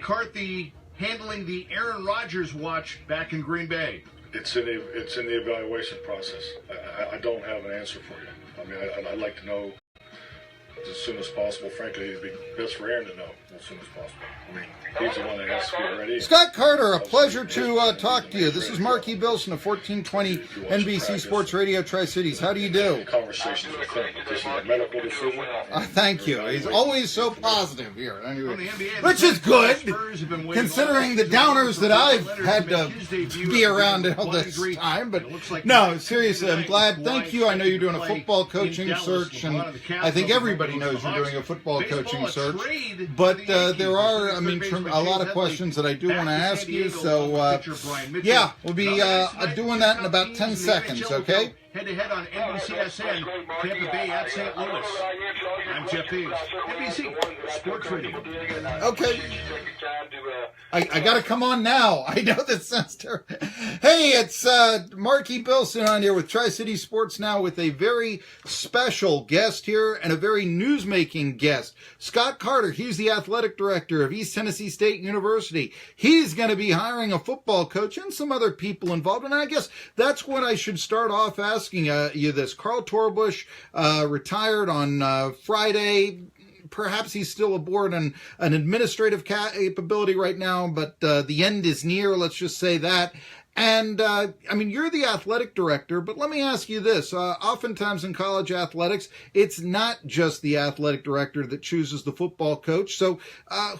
McCarthy handling the Aaron Rodgers watch back in Green Bay? It's in the evaluation process. I don't have an answer for you. I mean, I'd like to know as soon as possible. Frankly, it'd be best for Aaron to know as soon as possible. I mean, he's the one that has to be ready. Scott Carter, a pleasure to talk to you. This is Marky Bilson of 1420 NBC Sports Radio Tri-Cities. How do you do? Conversations with him. This is a medical decision. Thank you. He's always so positive here. Anyway, which is good, considering the downers that I've had to be around all this time. But no, seriously, I'm glad. Thank you. I know you're doing a football coaching search, and I think everybody knows you're doing a football coaching search. But there are, a lot of questions that I do want to ask you. So, yeah, we'll be doing that in about 10 seconds, okay? Head-to-head on NBCSN, Tampa Bay at St. Louis. I'm Jeff Hayes, NBC Sports Radio. Okay. I got to come on now. I know that sounds terrible. Hey, it's Marky Bilson on here with Tri-City Sports Now with a very special guest here and a very news-making guest. Scott Carter, he's the athletic director of East Tennessee State University. He's going to be hiring a football coach and some other people involved. And I guess that's what I should start off asking you this. Carl Torbush retired on Friday. Perhaps he's still aboard an administrative capability right now, but the end is near, let's just say that. And, you're the athletic director, but let me ask you this. Oftentimes in college athletics, it's not just the athletic director that chooses the football coach. So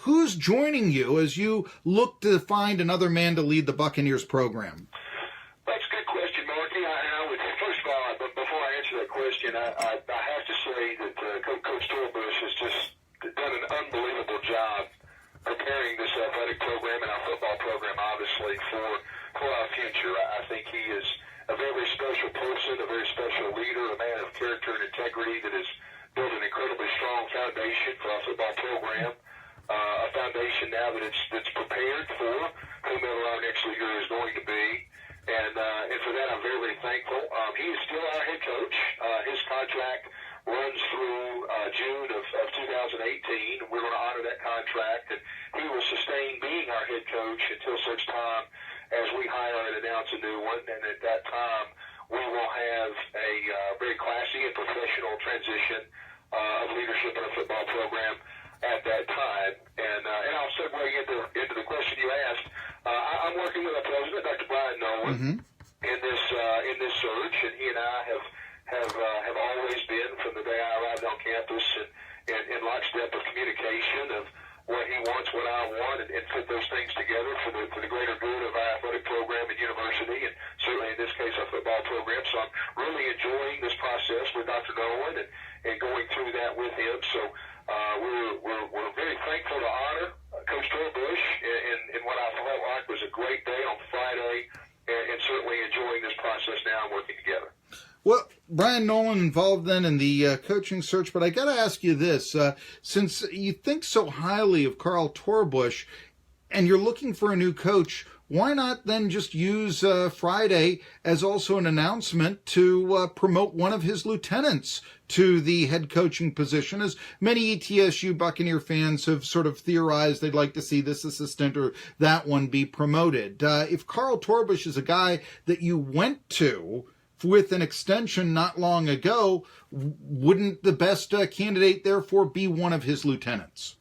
who's joining you as you look to find another man to lead the Buccaneers program? That's a good question, Marky. I would, first of all, but before I answer that question, I have to say that Coach Torbush has just done an unbelievable job preparing this athletic program and our football program, obviously, for our future. I think he is a very special person, a very special leader, a man of character and integrity that has built an incredibly strong foundation for our football program, a foundation now that it's prepared for whomever our next leader is going to be. And for that, I'm very, very thankful. He is still our head coach. His contract runs through June of 2018. We're going to honor that contract, and he will sustain being our head coach until such time as we hire and announce a new one. And at that time, we will have a very classy and professional transition of leadership in a football program at that time. And I'll segue into the question you asked. I'm working with our president, Dr. Brian Nolan, in this search, and he and I have always been, from the day I arrived on campus, and in lockstep of communication of what he wants, what I want, and put those things together for the greater good of our athletic program and university, and certainly in this case our football program. So I'm really enjoying this process with Dr. Nolan and going through that with him. So we're very thankful to honor Coach Torbush in what I felt like was a great day on Friday, and certainly enjoying this process now and working together. Well, Brian Nolan involved then in the coaching search, but I got to ask you this. Since you think so highly of Carl Torbush and you're looking for a new coach, why not then just use Friday as also an announcement to promote one of his lieutenants to the head coaching position, as many ETSU Buccaneer fans have sort of theorized they'd like to see this assistant or that one be promoted. If Carl Torbush is a guy that you went to with an extension not long ago, wouldn't the best candidate therefore be one of his lieutenants?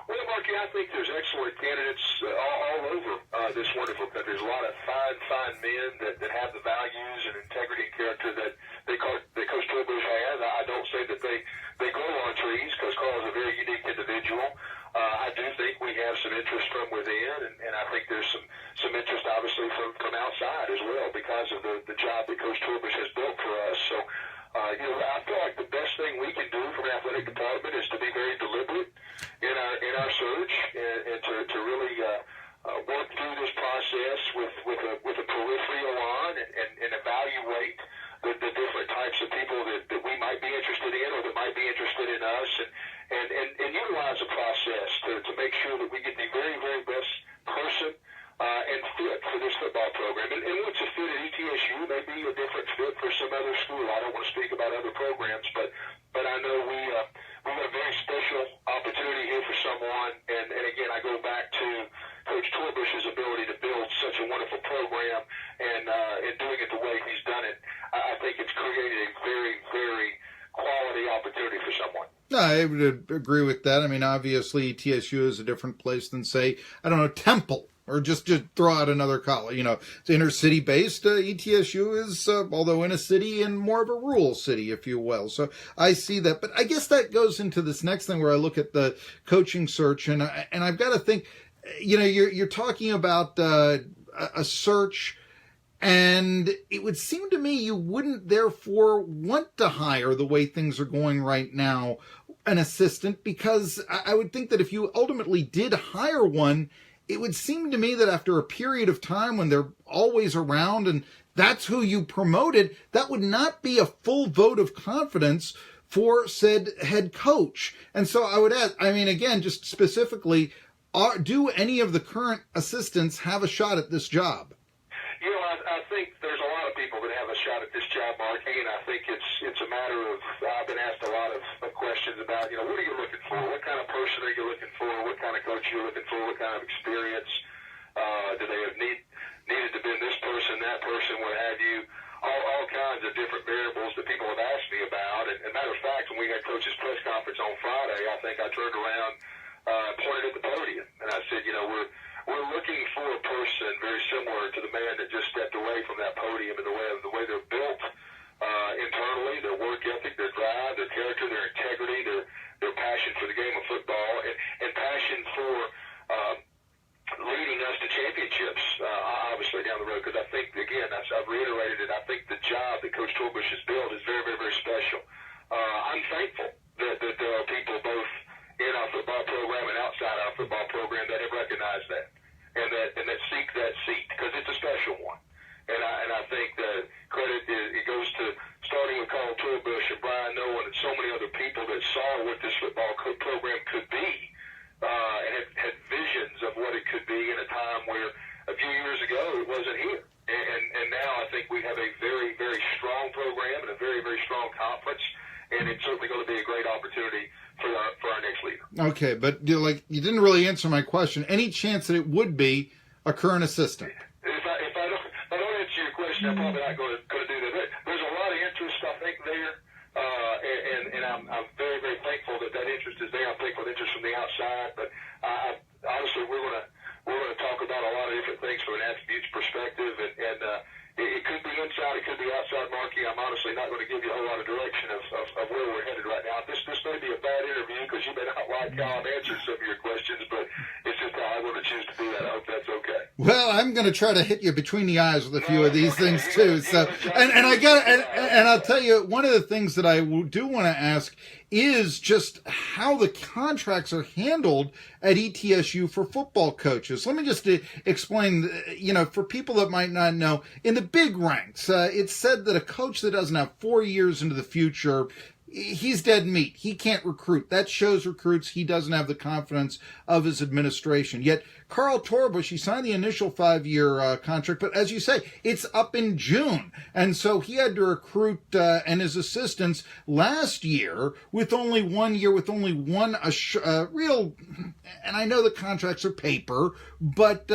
Well, Marky, I think there's excellent candidates all over this wonderful country. There's a lot of fine men that have the values and integrity and character that Coach Torbush has. I don't say that they grow on trees, because Carl is a very unique individual. I do think we have some interest from within, and I think there's some interest, obviously, from outside as well, because of the job that Coach Torbush has built for us. So, I feel like the best thing we can do from an athletic department is to be very deliberate in our search and to really work through this process with a peripheral on and evaluate the different types of people that we might be interested in or that might be interested in us, and utilize a process to make sure that we get the very, very best person and fit for this football program. And what's a fit at ETSU may be a different fit for some other school. I don't want to speak about other programs, but I know we have a very special opportunity here for someone. And again, I go back to program and doing it the way he's done it, I think it's created a very, very quality opportunity for someone. No, I would agree with that. I mean, obviously, ETSU is a different place than, say, I don't know, Temple, or just to throw out another college. You know, it's inner city based. ETSU is, although in a city, and more of a rural city, if you will. So I see that. But I guess that goes into this next thing where I look at the coaching search, and I've got to think, you know, you're talking about a search. And it would seem to me you wouldn't therefore want to hire, the way things are going right now, an assistant, because I would think that if you ultimately did hire one, it would seem to me that after a period of time when they're always around and that's who you promoted, that would not be a full vote of confidence for said head coach. And so I would ask, I mean, again, just specifically, do any of the current assistants have a shot at this job? You know, I think there's a lot of people that have a shot at this job, Marky, and I think it's a matter of, I've been asked a lot of questions about, you know, what are you looking for? What kind of person are you looking for? What kind of coach are you looking for? What kind of experience? Do they have needed to be this person, that person, what have you? All kinds of different variables that people have asked me about. And matter of fact, when we had coach's press conference on Friday, I think I turned around, pointed at the podium, and I said, you know, we're looking for a person very similar to the man that just stepped away from that podium in the way they're built internally, their work ethic, their drive, their character, their integrity, their passion for the game of football, and passion for leading us to championships, obviously down the road. Because I think, again, I've reiterated it, I think the job that Coach Torbush has built is very, very, very special. I'm thankful that there are people both in our football program and outside our football program that have recognized that and that seek that seat, because it's a special one. And I think the credit it goes to starting with Carl Torbush and Brian Nolan and so many other people that saw what this football program could be and had visions of what it could be in a time where a few years ago it wasn't here. And now I think we have a very, very strong program and a very, very strong conference, and it's certainly going to be a great opportunity for our next leader. Okay, but you didn't really answer my question. Any chance that it would be a current assistant? If I don't answer your question, I'm probably not going to do that. There's a lot of interest, I think, there, and I'm very, very thankful that interest is there. I'm thankful for the interest from the outside, but honestly, we're going to talk about a lot of different things from an attributes perspective, and it could be inside, it could be outside, Marky. I'm honestly not going to give you a whole lot of direction of where we're headed right now. This may be a bad interview because you may not like how I've answered some of your questions, but it's just how I'm going to choose to do that. I hope that's okay. Well, I'm going to try to hit you between the eyes with a few of these things too. So, and I'll tell you, one of the things that I do want to ask is just how the contracts are handled at ETSU for football coaches. Let me just explain, for people that might not know, in the big ranks, it's said that a coach that doesn't have 4 years into the future, he's dead meat. He can't recruit. That shows recruits he doesn't have the confidence of his administration. Yet Carl Torbush, he signed the initial 5-year contract, but as you say, it's up in June. And so he had to recruit and his assistants last year with only 1 year, with only one real, and I know the contracts are paper, but,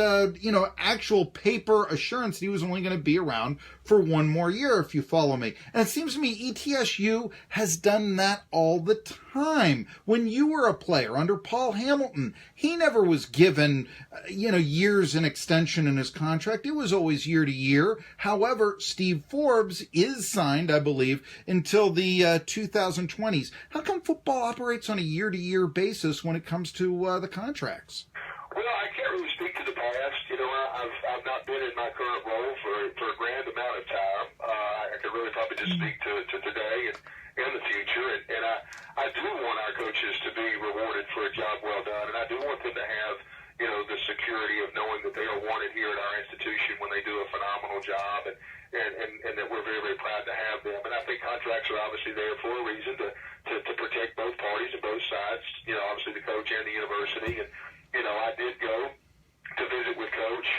actual paper assurance that he was only going to be around for 1 more year, if you follow me. And it seems to me ETSU has done that all the time. When you were a player under Paul Hamilton, he never was given years in extension in his contract. It was always year to year. However, Steve Forbes is signed, I believe, until the 2020s. How come football operates on a year-to-year basis when it comes to the contracts? Well, I can't really speak to the past. I've not been in my current role for a grand amount of time. I could really probably just speak to today and the future. And I do want our coaches to be rewarded for a job well done, and I do want them to have the security of knowing that they are wanted here at our institution when they do a phenomenal job, and that we're very, very proud to have them. And I think contracts are obviously there for a reason to protect both parties and both sides, obviously the coach and the university. And, I did go to visit with Coach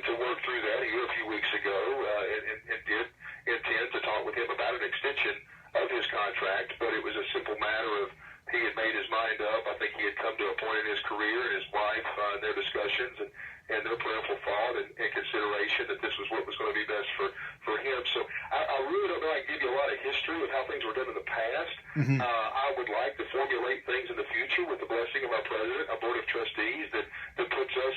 to work through that here a few weeks ago and did intend to talk with him about an extension of his contract, but it was a simple matter of he had made his mind up. I think he had come to a point in his career and his wife in their discussion discussions and their prayerful thought and consideration that this was what was going to be best for him. So I really don't know I can give you a lot of history of how things were done in the past. I would like to formulate things in the future with the blessing of our president, our board of trustees, that puts us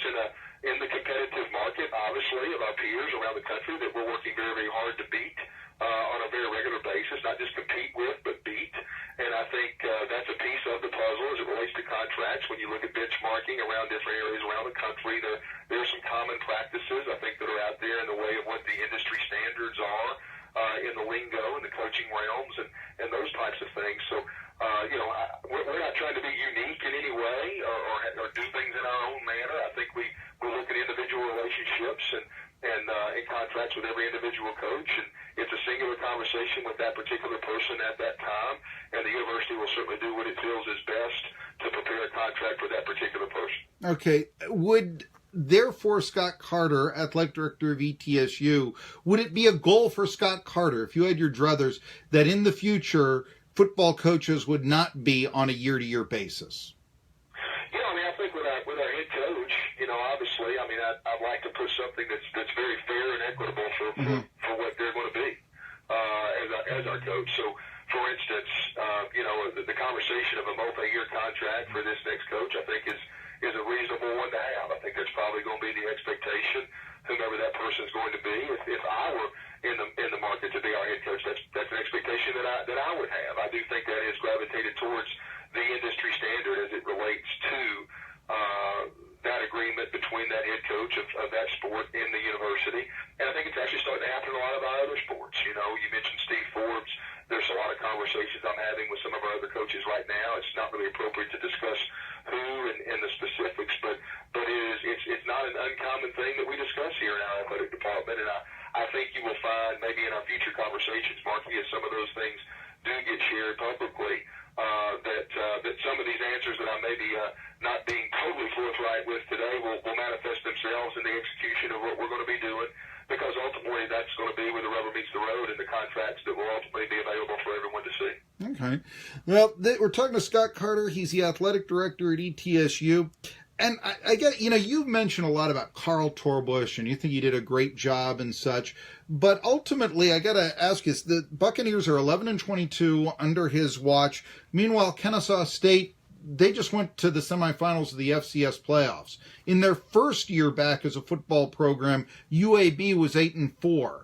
in the competitive market, obviously, of our peers around the country that we're working very, very hard to beat on a very regular basis, not just compete with, but beat. And I think that's a piece of the puzzle as it relates to contracts. When you look at benchmarking around different areas around the country, there are some common practices, I think, that are out there in the way of what the industry standards are in the lingo and the coaching realms and those types of things. So, we're not trying to be unique in any way or do things in our own manner. I think we look at individual relationships and in contracts with every individual coach, and it's a singular conversation with that particular person at that time, and the university will certainly do what it feels is best to prepare a contract for that particular person. Okay. Therefore, Scott Carter, athletic director of ETSU, would it be a goal for Scott Carter, if you had your druthers, that in the future football coaches would not be on a year-to-year basis? I think with our head coach, obviously, I'd like to put something that's very fair and equitable for what they're going to be as our coach. So, for instance, the conversation of a multi-year contract for this next coach, I think is a reasonable one to have. I think that's probably going to be the expectation, whomever that person's going to be. If I were in the market to be our head coach, that's an expectation that I would have. I do think that is gravitated towards the industry standard as it relates to that agreement between that head coach of that sport in the university. And I think it's actually starting to happen in a lot of our other sports. You mentioned Steve Forbes. There's a lot of conversations I'm having with some of our other coaches right now. It's not really appropriate to discuss who and the specifics, but it's not an uncommon thing that we discuss here in our athletic department. And I think you will find maybe in our future conversations, Marky, as some of those things do get shared publicly, that some of these answers that I may be not being totally forthright with today will manifest themselves in the execution of what we're going to be doing, because ultimately that's going to be where the rubber meets the road and the contracts that will ultimately be available for everyone to see. Okay. Well, we're talking to Scott Carter. He's the athletic director at ETSU. And I get, you've mentioned a lot about Carl Torbush, and you think he did a great job and such. But ultimately, I got to ask you, the Buccaneers are 11-22 under his watch. Meanwhile, Kennesaw State, they just went to the semifinals of the FCS playoffs. In their first year back as a football program, UAB was 8-4.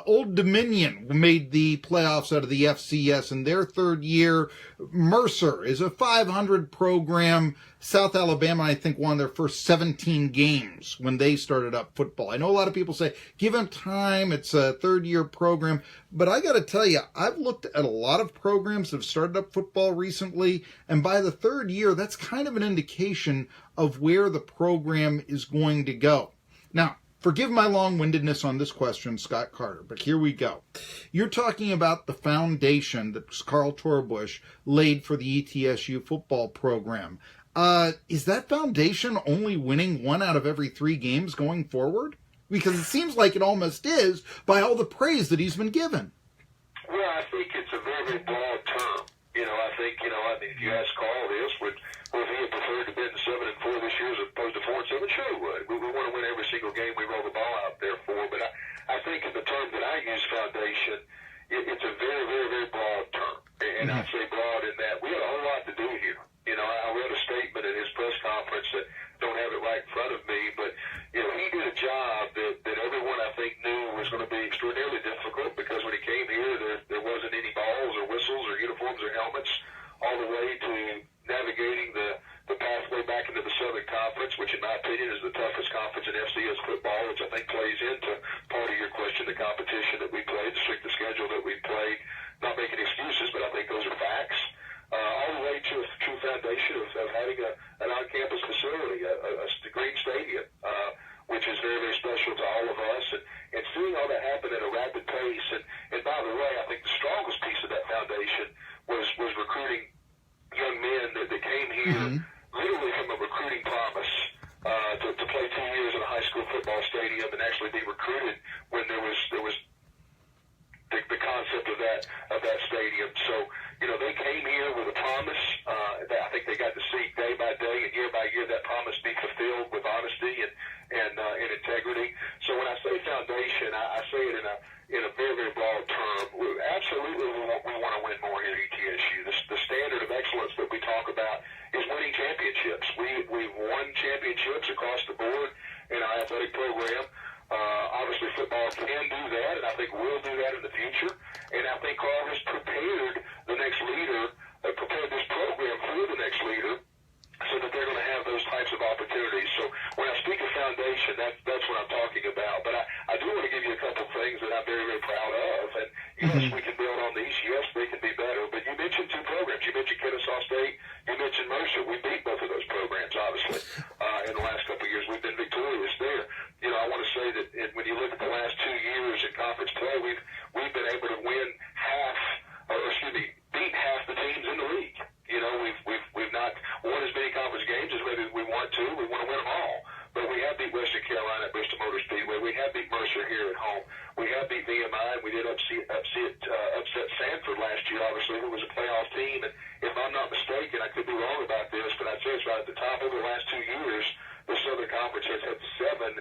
Old Dominion made the playoffs out of the FCS in their third year. Mercer is a 500 program. South Alabama, I think, won their first 17 games when they started up football. I know a lot of people say, give them time, it's a third-year program. But I got to tell you, I've looked at a lot of programs that have started up football recently, and by the third year, that's kind of an indication of where the program is going to go. Now, forgive my long-windedness on this question, Scott Carter, but here we go. You're talking about the foundation that Carl Torbush laid for the ETSU football program. Is that foundation only winning 1 out of every 3 games going forward? Because it seems like it almost is by all the praise that he's been given. Well, I think it's a very, very broad term. If you ask Carl this, would he have preferred to been 7-4 this year as opposed to 4-7? Sure he would. We want to win every single game we roll the ball out there for. But I think in the term that I use, foundation, it's a very, very, very broad term. And I say broad in that we have a whole lot to do here. I read a statement at his press conference that don't have it right in front of me, but he did a job that everyone I think knew was going to be extraordinarily difficult, because when he came here, there wasn't any balls or whistles or uniforms or helmets, all the way to navigating the pathway back into the Southern Conference, which in my opinion is the toughest conference in FCS football, which I think plays into part of your question, the competition that we played, the strength of schedule that we played. Not making excuses, but I think those are facts. All the way to a true foundation of having an on-campus facility, a green stadium, which is very, very special to all of us. And seeing all that happen at a rapid pace. And by the way, I think the strongest piece of that foundation was recruiting young men that came here literally from a recruiting promise to play 2 years in a high school football stadium and actually be recruited when there was the concept concept of that stadium. So, they came here with a promise. That I think they got to see day by day and year by year that promise be fulfilled with honesty and integrity. So when I say foundation, I say it in a very, very broad term. Absolutely, we want to win more here at ETSU. The standard of excellence that we talk about is winning championships. We've won championships across the board in our athletic program. Obviously, football can do that, and I think we'll do that in the future. And I think Carl has prepared the next leader, prepared this program for the next leader, so that they're going to have those types of opportunities. So when I speak of foundation, that's what I'm talking about. But I do want to give you a couple of things that I'm very, very proud of. And yes, we can build on these. Yes, they can be better. But you mentioned two programs. You mentioned Kennesaw State. You mentioned Mercer. We beat both of those programs, obviously. In the last couple of years, we've been victorious there. I want to say that when you look at the last 2 years in conference play, we've been able to win beat half the teams in the league. We've not won as many conference games as maybe we want to. We want to win them all. But we have beat Western Carolina at Bristol Motor Speedway. We have beat Mercer here at home. We have beat VMI, and we did upset Sanford last year, obviously, who was a playoff team. And if I'm not mistaken, I could be wrong about this, but I'd say it's right at the top. Over the last 2 years, the Southern Conference has had 7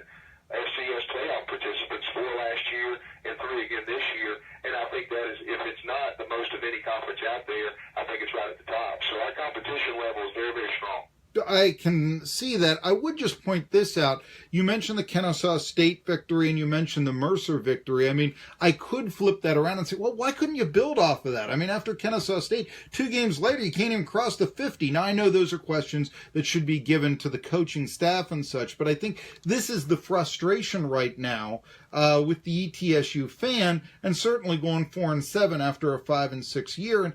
FCS playoff participants, 4 last year and 3 again this year. And I think that is, if it's not the most of any conference out there, I think it's right at the top. So our competition level is very, very strong. I can see that. I would just point this out. You mentioned the Kennesaw State victory and you mentioned the Mercer victory. I mean, I could flip that around and say, well, why couldn't you build off of that? I mean, after Kennesaw State, 2 games later, you can't even cross the 50. Now, I know those are questions that should be given to the coaching staff and such, but I think this is the frustration right now with the ETSU fan, and certainly going 4-7 after a 5-6 year. And,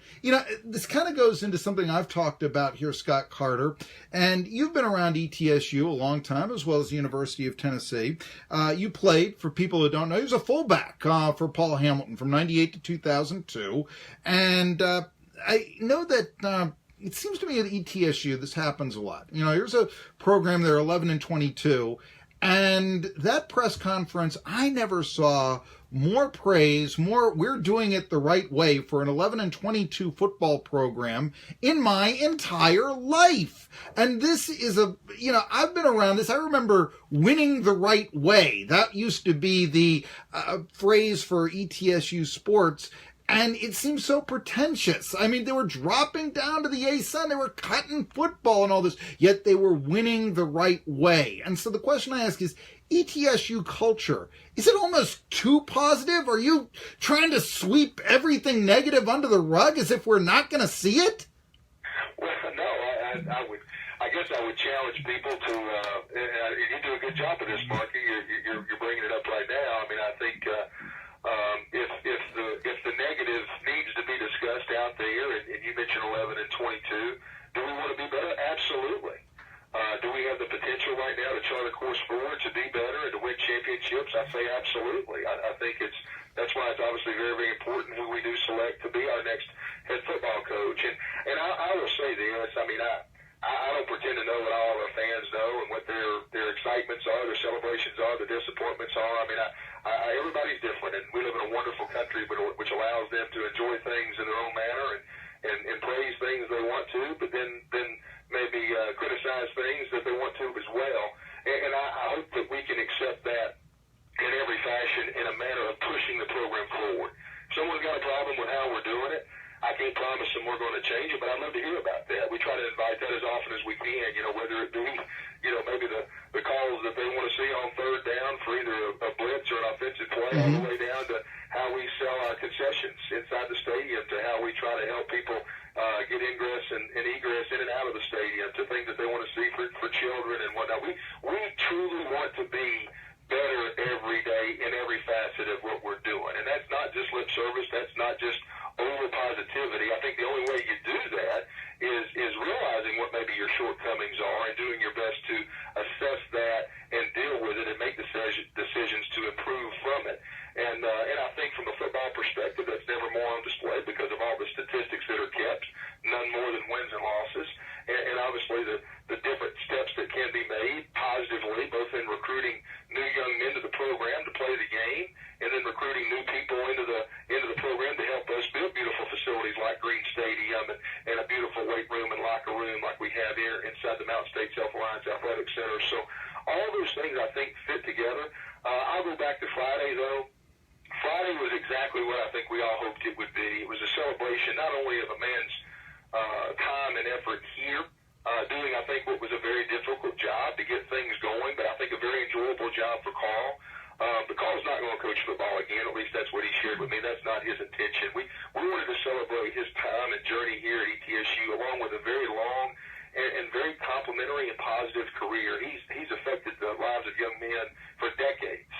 this kind of goes into something I've talked about here, Scott Carter, and you've been around ETSU a long time, as well as the University of Tennessee. You played, for people who don't know, he was a fullback for Paul Hamilton from 98 to 2002. And I know that it seems to me at ETSU this happens a lot. Here's a program, they're 11-22, and that press conference, I never saw more praise, we're doing it the right way for an 11-22 football program in my entire life. And this is I've been around this. I remember winning the right way. That used to be the phrase for ETSU sports. And it seems so pretentious. I mean, they were dropping down to the A-Sun. They were cutting football and all this, yet they were winning the right way. And so the question I ask is, ETSU culture, is it almost too positive? Are you trying to sweep everything negative under the rug as if we're not going to see it? Well, no, I guess I would challenge people to, and you do a good job of this, Marky. You're bringing it up right now. I mean, I think if the negative needs to be discussed out there, and you mentioned 11-22, do we want to be better? Absolutely. Do we have the potential right now to chart a course forward to be better and to win championships? I say absolutely. I think that's why it's obviously very, very important who we do select to be our next head football coach. And I will say this. I mean, I don't pretend to know what all of our fans know and what their excitements are, their celebrations are, their disappointments are. I mean, everybody's different, and we live in a wonderful country which allows them to enjoy things in their own manner and praise things they want to, but then maybe criticize things that they want to as well. And I hope that we can accept that in every fashion in a manner of pushing the program forward. If someone's got a problem with how we're doing it, I can't promise them we're going to change it, but I'd love to hear about that. We try to invite that as often as we can, whether it be, maybe the calls that they want to see on third down for either a blitz or an offensive play, all the way down to how we sell our concessions inside the stadium, to how we try to help people get ingress and egress in and out of the stadium, to things that they want to see for children and whatnot. We truly want to be better every day in every facet of what we're doing. And that's not just lip service. That's not just over positivity. I think the only way you do that is realizing what maybe your shortcomings are and doing your best to assess that and deal with it and make decisions to improve from it. And I think from a football perspective, that's never more on display because of all the statistics that are kept, none more than wins and losses. And obviously the different steps that can be made positively, both in recruiting new young men to the program to play the game, and then recruiting new people into the program to gym and a beautiful weight room and locker room like we have here inside the Mountain State Self-Reliance Athletic Center. So all those things, I think, fit together. I'll go back to Friday, though. Friday was exactly what I think we all hoped it would be. It was a celebration not only of a man's time and effort here, doing, I think, what was a very difficult job to get things going, but I think a very enjoyable job for Carl. But Carl's not going to coach football again. At least that's what he shared with me. That's not his intention. We wanted to celebrate his time and journey here at ETSU, along with a very long and very complimentary and positive career. He's affected the lives of young men for decades.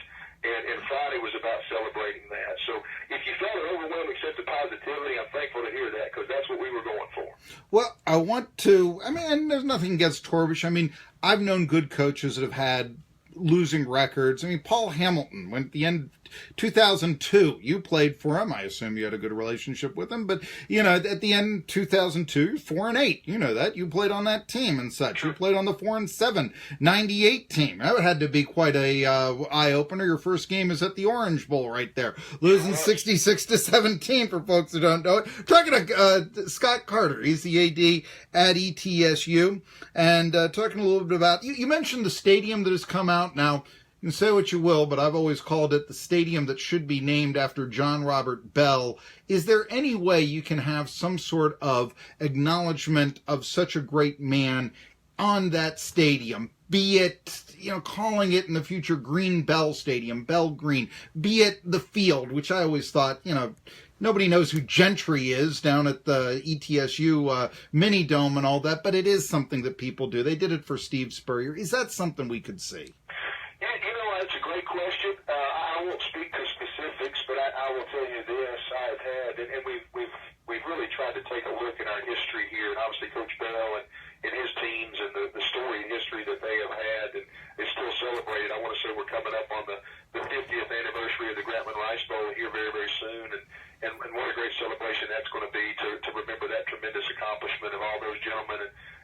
And Friday was about celebrating that. So if you felt an overwhelming sense of positivity, I'm thankful to hear that, because that's what we were going for. Well, I want to, and there's nothing against Torbush. I've known good coaches that have had losing records. Paul Hamilton, when at the end 2002, you played for him. I assume you had a good relationship with him, but at the end 2002, you're 4-8. You know that. You played on that team and such. You played on the 4-7 98 team. That had to be quite a eye opener. Your first game is at the Orange Bowl right there, losing 66-17 for folks who don't know it. Talking to Scott Carter, he's the AD at ETSU, and talking a little bit about you mentioned the stadium that has come out now. You can say what you will, but I've always called it the stadium that should be named after John Robert Bell. Is there any way you can have some sort of acknowledgement of such a great man on that stadium? Be it, calling it in the future Green Bell Stadium, Bell Green. Be it the field, which I always thought, nobody knows who Gentry is down at the ETSU mini dome and all that, but it is something that people do. They did it for Steve Spurrier. Is that something we could see? Yeah, that's a great question. I won't speak to specifics, but I will tell you this: I've had, and we've really tried to take a look at our history here, and obviously Coach Bell and his teams and the story and history that they have had, and it's still celebrated. I want to say we're coming up on the 50th anniversary of the Grantland Rice Bowl here very, very soon, and what a great celebration that's going to be to remember that tremendous accomplishment of all those gentlemen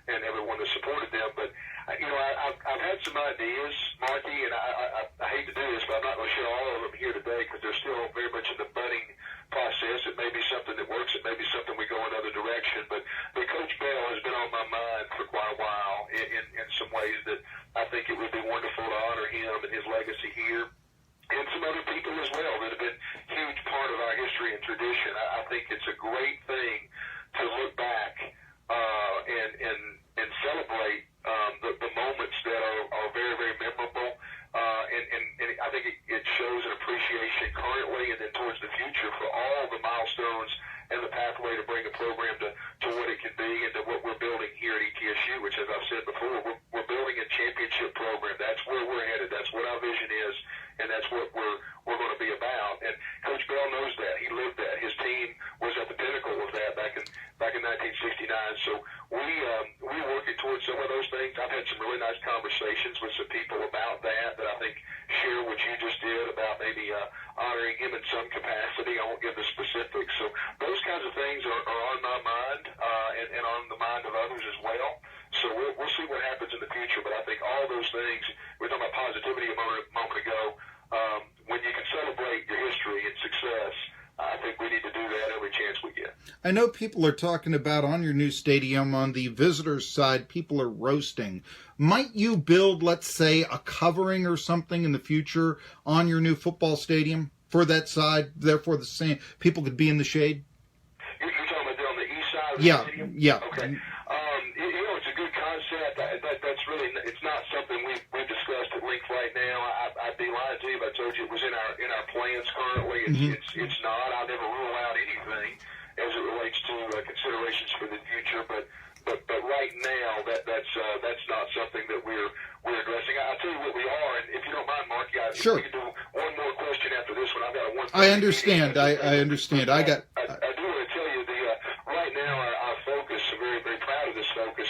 and everyone that supported them. But I've had some ideas, Marky, and I hate to do this, but I'm not going to share all of them here today because they're still very much in the budding process. It may be something that works. It may be something we go another direction. But Coach Bell has been on my mind for quite a while in some ways that I think it would be wonderful to honor him and his legacy here. And some other people as well that have been a huge part of our history and tradition. I think it's a great thing to look back and celebrate the moments that are very, very memorable. And I think it shows an appreciation currently and then towards the future for all the milestones and the pathway to bring a program to what it can be and to what we're building here at ETSU, which, as I've said before, we're building a championship program. That's where we're headed. That's what our vision is, and that's what we're going to be about. And Coach Bell knows that. He lived that. His team was at the pinnacle of that back in 1969. So we're working towards some of those things. I've had some really nice conversations with some people about that I think share what you just did about maybe honoring him in some capacity. I won't give the specifics. So those kinds of things are on my mind and on the mind of others as well. So we'll see what happens in the future. But I think all those things, we were talking about positivity a moment ago, when you can celebrate your history and success, I think we need to do that every chance we get. I know people are talking about on your new stadium, on the visitors' side, people are roasting. Might you build, let's say, a covering or something in the future on your new football stadium for that side? Therefore, the same people could be in the shade? You're talking about on the east side of the stadium? Yeah. Okay. It's a good concept. That's really, it's not something we've discussed at length right now. I'd be lying to you if I told you it was in our plans currently. It's not. I'll never rule out anything as it relates to considerations for the future. But right now, that's not something that we're addressing. I'll tell you what we are, and if you don't mind, Mark, sure. We can do one more question after this one. I've got a one. I understand. I understand. I do want to tell you right now our focus. I'm very, very proud of this focus.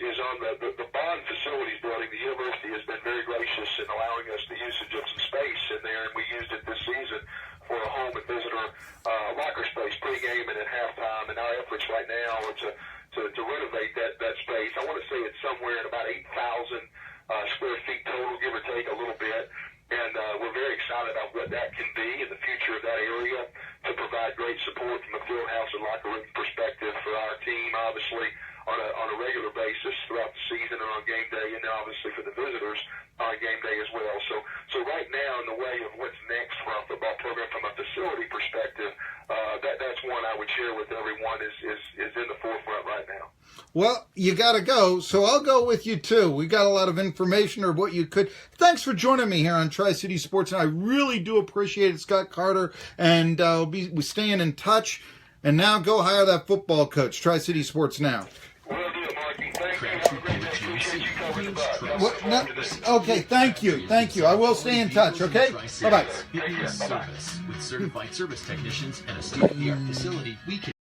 Is on the Bond Facilities building. The university has been very gracious in allowing us the usage of some space in there, and we used it this season for a home and visitor locker space pregame and at halftime. And our efforts right now are to renovate that space. I want to say it's somewhere at about 8,000 square feet total, give or take a little bit. And we're very excited about what that can be in the future of that area to provide provide great support from a field house and locker room perspective for our team, obviously, on a regular basis throughout the season and on game day, and then obviously for the visitors on game day as well. So right now, in the way of what's next for our football program from a facility perspective, that's one I would share with everyone is in the forefront right now. Well, you got to go, so I'll go with you too. We got a lot of information or what you could. Thanks for joining me here on Tri-City Sports, and I really do appreciate it, Scott Carter, and we're staying in touch. And now go hire that football coach. Tri-City Sports now. Will do, Marky. Thank you. Have a great day. Appreciate you covering the bus. What, no, okay, thank you. I will stay in touch, okay? Bye-bye. Service with certified service technicians and a state-of-the-art facility we can